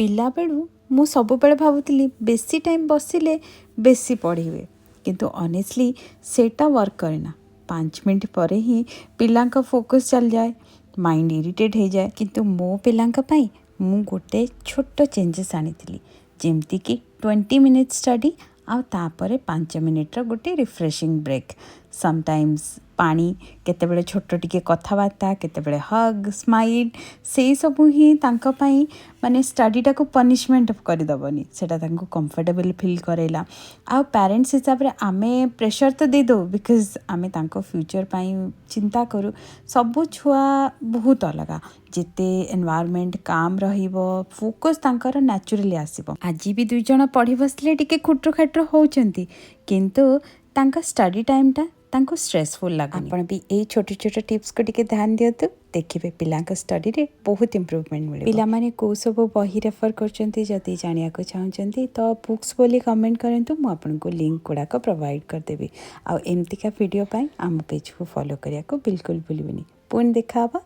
पिला बेलू मु सबुबेले भावुଥିଲି बेसी टाइम बसिले बेसी पढ़ी हुए किंतु ऑनेस्टली सेटा वर्क करेना 5 मिनट पर ही पिला फोकस चल जाए माइंड इरिटेट हो जाए किंतु मो पिला मु गोटे छोट चेंजेस आनी जेमती कि 20 मिनिट स्टडी आउ तापरे 5 मिनिट्र गोटे रिफ्रेशिंग ब्रेक समटाइम्स पानी केतेबेले छोट टिके कथबार्ता केतेबेले हग स्माइल से सबू ही तांका पाई माने स्टडीटा को पनिशमेंट करदेवनी सेटा तांको कंफर्टेबल फील करेला आ पेरेंट्स हिसाब रे आमे प्रेशर तो दे दो बिकॉज आमे तांको फ्यूचर पाई चिंता करू सबू छुआ बहुत अलग जिते एनवायरनमेंट काम रहिबो फोकस तांकर नेचुरली आसीबो आज भी दुई जण पढ़ी बसले टिके खुट्रो खाट्रो होउचंती किंतु तांका स्टडी टाइमटा तांको स्ट्रेसफुल लागुनी आपण भी ए छोटे छोटे टिप्स को टिके ध्यान दियतु देखिबे पिलांका स्टडी रे बहुत इंप्रूवमेंट मिले पिला माने को सब बही रेफर करचंती जदी जानिया को चाहचंती तो बुक्स बोली कमेंट करंतु मु आपन को लिंक गुडा को प्रोवाइड कर देबी आ एमती का वीडियो पाई आम पेज को फॉलो करिया को बिल्कुल भूलिबेनी पुन देखाबा